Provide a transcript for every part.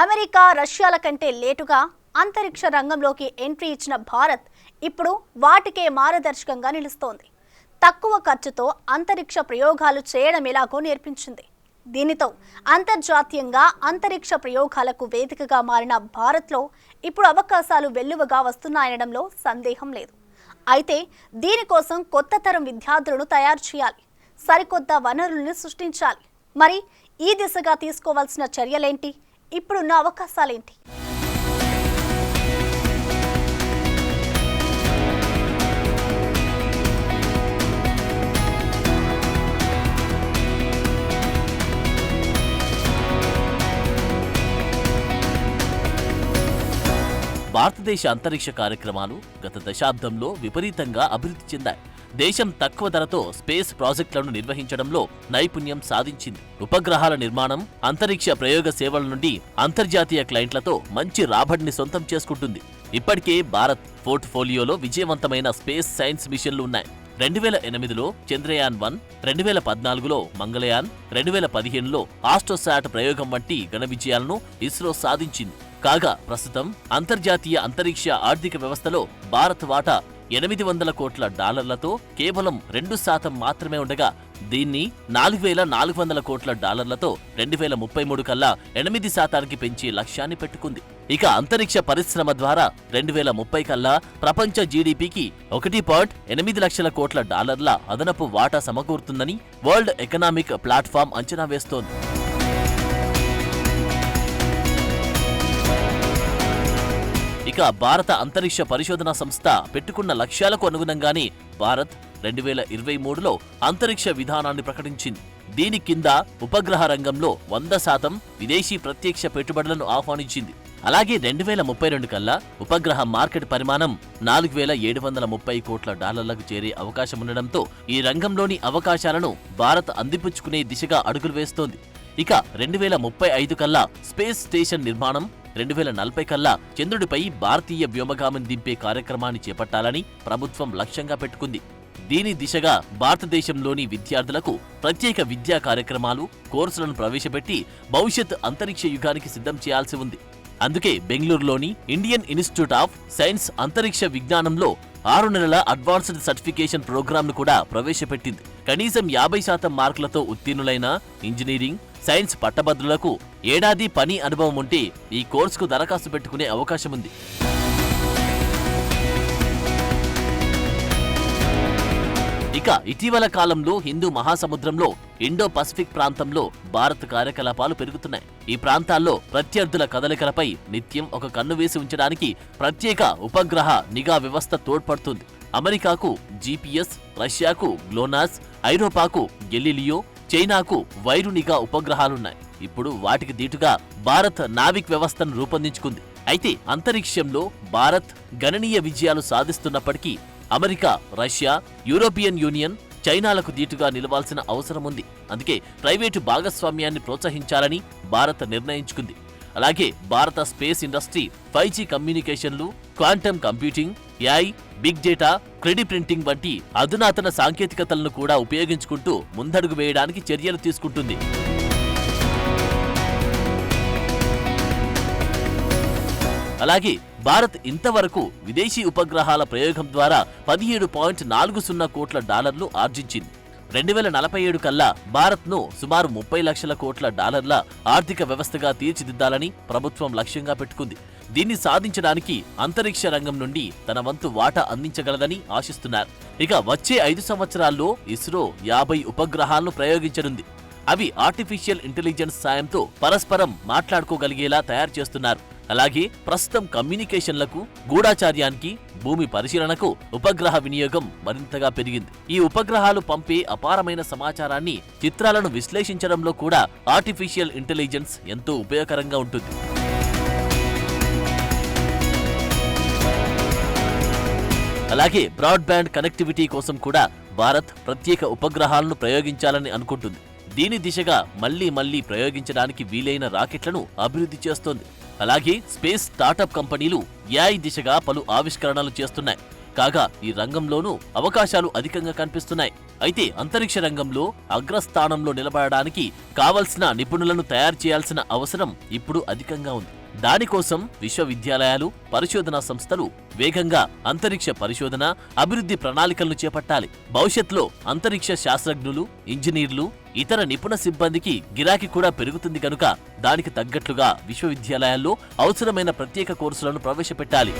America, రష్యాల కంటే లేటుగా అంతరిక్ష రంగంలోకి ఎంట్రీ ఇచ్చిన భారత్ ఇప్పుడు వాటికే మార్గదర్శకంగా నిలుస్తోంది. తక్కువ ఖర్చుతో అంతరిక్ష ప్రయోగాలు చేయడం ఎలాగో నేర్పించింది. దీనితో అంతర్జాతీయంగా అంతరిక్ష ప్రయోగాలకు వేదికగా మారిన భారత్లో ఇప్పుడు అవకాశాలు వెల్లువగా వస్తున్నాయనడంలో సందేహం లేదు. అయితే దీనికోసం కొత్త తరం విద్యార్థులను తయారు చేయాలి, సరికొత్త వనరులను సృష్టించాలి. మరి ఈ దిశగా తీసుకోవాల్సిన చర్యలేంటి? ఇప్పుడున్న అవకాశాలేంటి? భారతదేశ అంతరిక్ష కార్యక్రమాలు గత దశాబ్దంలో విపరీతంగా అభివృద్ధి చెందాయి. దేశం తక్కువ ధరతో స్పేస్ ప్రాజెక్టులను నిర్వహించడంలో నైపుణ్యం సాధించింది. ఉపగ్రహాల నిర్మాణం, అంతరిక్ష ప్రయోగ సేవల నుండి అంతర్జాతీయ క్లయింట్లతో మంచి రాబడిని సొంతం చేసుకుంటుంది. ఇప్పటికే భారత్ పోర్ట్ఫోలియోలో విజయవంతమైన స్పేస్ సైన్స్ మిషన్లు ఉన్నాయి. 2008లో చంద్రయాన్-1, 2014లో మంగళయాన్, 2015లో ఆస్ట్రోసాట్ ప్రయోగం వంటి ఘన విజయాలను ఇస్రో సాధించింది. కాగా ప్రస్తుతం అంతర్జాతీయ అంతరిక్ష ఆర్థిక వ్యవస్థలో భారత్ వాటా $800 కోట్ల కేవలం 2% మాత్రమే ఉండగా దీన్ని $4,400 కోట్ల 2033 కల్లా 8% పెంచి లక్ష్యాన్ని పెట్టుకుంది. ఇక అంతరిక్ష పరిశ్రమ ద్వారా 2030 కల్లా ప్రపంచ జీడీపీకి $1.8 లక్షల కోట్ల అదనపు వాటా సమకూరుతుందని వరల్డ్ ఎకనామిక్ ప్లాట్ఫామ్ అంచనా వేస్తోంది. ఇక భారత అంతరిక్ష పరిశోధనా సంస్థ పెట్టుకున్న లక్ష్యాలకు అనుగుణంగానే భారత్ 2023లో అంతరిక్ష విధానాన్ని ప్రకటించింది. దీని కింద ఉపగ్రహ రంగంలో 100% విదేశీ ప్రత్యక్ష పెట్టుబడులను ఆహ్వానించింది. అలాగే 2032 కల్లా ఉపగ్రహ మార్కెట్ పరిమాణం $4,730 కోట్ల చేరే అవకాశముండడంతో ఈ రంగంలోని అవకాశాలను భారత్ అందిపుచ్చుకునే దిశగా అడుగులు వేస్తోంది. ఇక 2035 కల్లా స్పేస్ స్టేషన్ నిర్మాణం, 2040 కల్లా చంద్రుడిపై భారతీయ వ్యోమగామిని దింపే కార్యక్రమాన్ని చేపట్టాలని ప్రభుత్వం లక్ష్యంగా పెట్టుకుంది. దీని దిశగా భారతదేశంలోని విద్యార్థులకు ప్రత్యేక విద్యా కార్యక్రమాలు, కోర్సులను ప్రవేశపెట్టి భవిష్యత్ అంతరిక్ష యుగానికి సిద్ధం చేయాల్సి ఉంది. అందుకే బెంగళూరులోని ఇండియన్ ఇన్స్టిట్యూట్ ఆఫ్ సైన్స్ అంతరిక్ష విజ్ఞానంలో 6 నెలల అడ్వాన్స్డ్ సర్టిఫికేషన్ ప్రోగ్రాంను కూడా ప్రవేశపెట్టింది. కనీసం 50% మార్కులతో ఉత్తీర్ణులైన ఇంజనీరింగ్, సైన్స్ పట్టభద్రులకు ఏడాది పని అనుభవం ఉంటే ఈ కోర్సుకు దరఖాస్తు పెట్టుకునే అవకాశం ఉంది. ఇక ఇటీవల కాలంలో హిందూ మహాసముద్రంలో ఇండో పసిఫిక్ ప్రాంతంలో భారత్ కార్యకలాపాలు పెరుగుతున్నాయి. ఈ ప్రాంతాల్లో ప్రత్యర్థుల కదలికలపై నిత్యం ఒక కన్ను వేసి ఉంచడానికి ప్రత్యేక ఉపగ్రహ నిఘా వ్యవస్థ తోడ్పడుతుంది. అమెరికాకు జీపీఎస్, రష్యాకు గ్లోనాస్, ఐరోపాకు గెలీలియో, చైనాకు వైరు నిఘా ఉపగ్రహాలున్నాయి. ఇప్పుడు వాటికి దీటుగా భారత్ నావిక్ వ్యవస్థను రూపొందించుకుంది. అయితే అంతరిక్షంలో భారత్ గణనీయ విజయాలు సాధిస్తున్నప్పటికీ అమెరికా, రష్యా, యూరోపియన్ యూనియన్, చైనాలకు దీటుగా నిలవాల్సిన అవసరం ఉంది. అందుకే ప్రైవేటు భాగస్వామ్యాన్ని ప్రోత్సహించాలని భారత్ నిర్ణయించుకుంది. అలాగే భారత స్పేస్ ఇండస్ట్రీ 5G కమ్యూనికేషన్లు, quantum computing, AI, big data, 3D printing వంటి అధునాతన సాంకేతికతలను కూడా ఉపయోగించుకుంటూ ముందడుగు వేయడానికి చర్యలు తీసుకుంటుంది. అలాగే భారత్ ఇంతవరకు విదేశీ ఉపగ్రహాల ప్రయోగం ద్వారా $17.40 కోట్ల ఆర్జించింది. 2047 కల్లా భారత్ను సుమారు $30 లక్షల కోట్ల ఆర్థిక వ్యవస్థగా తీర్చిదిద్దాలని ప్రభుత్వం లక్ష్యంగా పెట్టుకుంది. దీన్ని సాధించడానికి అంతరిక్ష రంగం నుండి తన వంతు వాటా అందించగలదని ఆశిస్తున్నారు. ఇక వచ్చే 5 సంవత్సరాల్లో ఇస్రో 50 ఉపగ్రహాలను ప్రయోగించనుంది. అవి ఆర్టిఫిషియల్ ఇంటెలిజెన్స్ సాయంతో పరస్పరం మాట్లాడుకోగలిగేలా తయారు చేస్తున్నారు. అలాగే ప్రస్తుతం కమ్యూనికేషన్లకు, గూఢాచార్యానికి, భూమి పరిశీలనకు ఉపగ్రహ వినియోగం మరింతగా పెరిగింది. ఈ ఉపగ్రహాలు పంపే అపారమైన సమాచారాన్ని, చిత్రాలను విశ్లేషించడంలో కూడా ఆర్టిఫిషియల్ ఇంటెలిజెన్స్ ఎంతో ఉపయోగకరంగా ఉంటుంది. అలాగే బ్రాడ్బ్యాండ్ కనెక్టివిటీ కోసం కూడా భారత్ ప్రత్యేక ఉపగ్రహాలను ప్రయోగించాలని అనుకుంటుంది. దీని దిశగా మళ్లీ ప్రయోగించడానికి వీలైన రాకెట్లను అభివృద్ధి చేస్తోంది. అలాగే స్పేస్ స్టార్టప్ కంపెనీలు AI దిశగా పలు ఆవిష్కరణలు చేస్తున్నాయి. కాగా ఈ రంగంలోనూ అవకాశాలు అధికంగా కనిపిస్తున్నాయి. అయితే అంతరిక్ష రంగంలో అగ్రస్థానంలో నిలబడడానికి కావలసిన నిపుణులను తయారు చేయాల్సిన అవసరం ఇప్పుడు అధికంగా ఉంది. దానికోసం విశ్వవిద్యాలయాలు, పరిశోధనా సంస్థలు వేగంగా అంతరిక్ష పరిశోధన, అభివృద్ధి ప్రణాళికలను చేపట్టాలి. భవిష్యత్తులో అంతరిక్ష శాస్త్రజ్ఞులు, ఇంజనీర్లు, ఇతర నిపుణ సిబ్బందికి గిరాకీ కూడా పెరుగుతుంది కనుక దానికి తగ్గట్లుగా విశ్వవిద్యాలయాల్లో అవసరమైన ప్రత్యేక కోర్సులను ప్రవేశపెట్టాలి.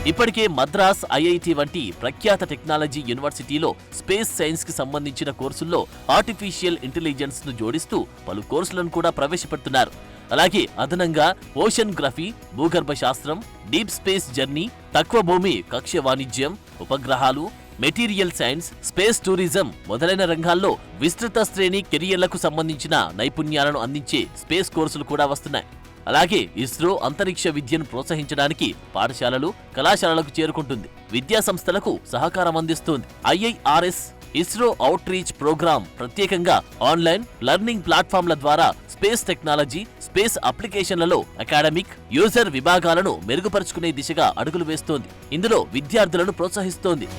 ఇప్పటికే మద్రాస్ ఐఐటి వంటి ప్రఖ్యాత టెక్నాలజీ యూనివర్సిటీలో స్పేస్ సైన్స్ కి సంబంధించిన కోర్సుల్లో ఆర్టిఫిషియల్ ఇంటెలిజెన్స్ ను జోడిస్తూ పలు కోర్సులను కూడా ప్రవేశపెడుతున్నారు. అలాగే అదనంగా ఓషనోగ్రఫీ, భూగర్భ శాస్త్రం, డీప్ స్పేస్ జర్నీ, తక్కువ భూమి కక్ష్య వాణిజ్యం, ఉపగ్రహాలు, మెటీరియల్ సైన్స్, స్పేస్ టూరిజం మొదలైన రంగాల్లో విస్తృత శ్రేణి కెరియర్లకు సంబంధించిన నైపుణ్యాలను అందించే స్పేస్ కోర్సులు కూడా వస్తున్నాయి. అలాగే ఇస్రో అంతరిక్ష విద్యను ప్రోత్సహించడానికి పాఠశాలలు, కళాశాలలకు చేరుకుంటుంది. విద్యా సంస్థలకు సహకారం అందిస్తుంది. IIRS ISRO outreach programme ప్రత్యేకంగా ఆన్లైన్ లెర్నింగ్ ప్లాట్ఫామ్ల ద్వారా స్పేస్ టెక్నాలజీ, స్పేస్ అప్లికేషన్లలో అకాడమిక్, యూజర్ విభాగాలను మెరుగుపరుచుకునే దిశగా అడుగులు వేస్తోంది. ఇందులో విద్యార్థులను ప్రోత్సహిస్తోంది.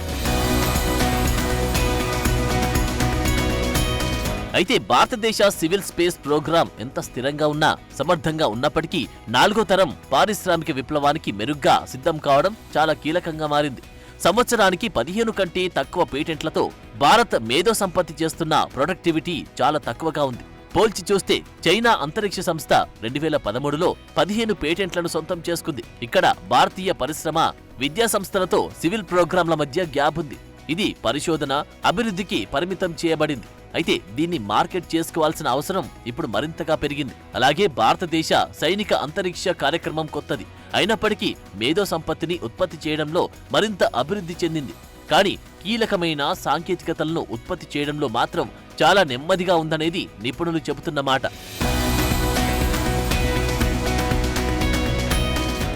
అయితే భారతదేశ సివిల్ స్పేస్ ప్రోగ్రాం ఎంత స్థిరంగా ఉన్నా, సమర్థంగా ఉన్నప్పటికీ 4వ తరం పారిశ్రామిక విప్లవానికి మెరుగ్గా సిద్ధం కావడం చాలా కీలకంగా మారింది. సంవత్సరానికి 15 కంటే తక్కువ పేటెంట్లతో భారత్ మేధో సంపత్తి చేస్తున్న ప్రొడక్టివిటీ చాలా తక్కువగా ఉంది. పోల్చి చూస్తే చైనా అంతరిక్ష సంస్థ 2013లో 15 పేటెంట్లను సొంతం చేసుకుంది. ఇక్కడ భారతీయ పరిశ్రమ, విద్యా సంస్థలతో సివిల్ ప్రోగ్రాంల మధ్య గ్యాప్ ఉంది. ఇది పరిశోధన, అభివృద్ధికి పరిమితం చేయబడింది. అయితే దీన్ని మార్కెట్ చేసుకోవాల్సిన అవసరం ఇప్పుడు మరింతగా పెరిగింది. అలాగే భారతదేశ సైనిక అంతరిక్ష కార్యక్రమం కొత్తది అయినప్పటికీ మేధో సంపత్తిని ఉత్పత్తి చేయడంలో మరింత అభివృద్ధి చెందింది. కానీ కీలకమైన సాంకేతికతలను ఉత్పత్తి చేయడంలో మాత్రం చాలా నెమ్మదిగా ఉందనేది నిపుణులు చెబుతున్న మాట.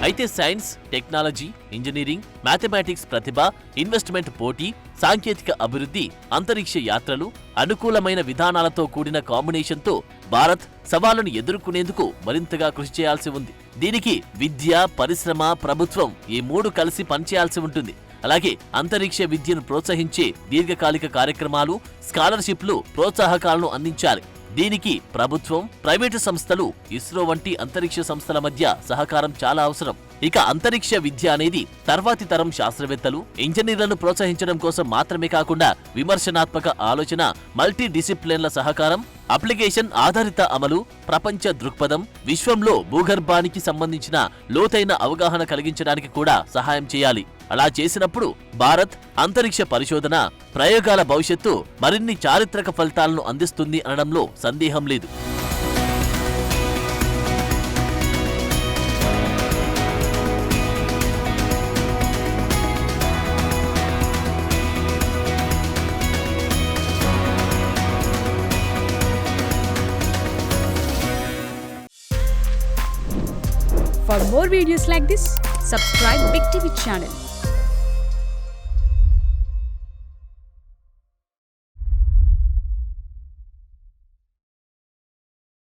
అయితే సైన్స్, టెక్నాలజీ, ఇంజనీరింగ్, మ్యాథమెటిక్స్ ప్రతిభ, ఇన్వెస్ట్మెంట్ పోటీ, సాంకేతిక అభివృద్ధి, అంతరిక్ష యాత్రలు, అనుకూలమైన విధానాలతో కూడిన కాంబినేషన్తో భారత్ సవాళ్లను ఎదుర్కొనేందుకు మరింతగా కృషి చేయాల్సి ఉంది. దీనికి విద్య, పరిశ్రమ, ప్రభుత్వం ఈ 3 కలిసి పనిచేయాల్సి ఉంటుంది. అలాగే అంతరిక్ష విద్యను ప్రోత్సహించే దీర్ఘకాలిక కార్యక్రమాలు, స్కాలర్షిప్లు, ప్రోత్సాహకాలను అందించాలి. దీనికి ప్రభుత్వం, ప్రైవేటు సంస్థలు, ఇస్రో వంటి అంతరిక్ష సంస్థల మధ్య సహకారం చాలా అవసరం. ఇక అంతరిక్ష విద్య అనేది తర్వాతి తరం శాస్త్రవేత్తలు, ఇంజనీర్లను ప్రోత్సహించడం కోసం మాత్రమే కాకుండా విమర్శనాత్మక ఆలోచన, మల్టీ డిసిప్లిన్ల సహకారం, అప్లికేషన్ ఆధారిత అమలు, ప్రపంచ దృక్పథం, విశ్వంలో భూగర్భానికి సంబంధించిన లోతైన అవగాహన కలిగించడానికి కూడా సహాయం చేయాలి. అలా చేసినప్పుడు భారత్ అంతరిక్ష పరిశోధన, ప్రయోగాల భవిష్యత్తు మరిన్ని చారిత్రక ఫలితాలను అందిస్తుంది అనడంలో సందేహం లేదు. For more videos like this, subscribe Big TV channel.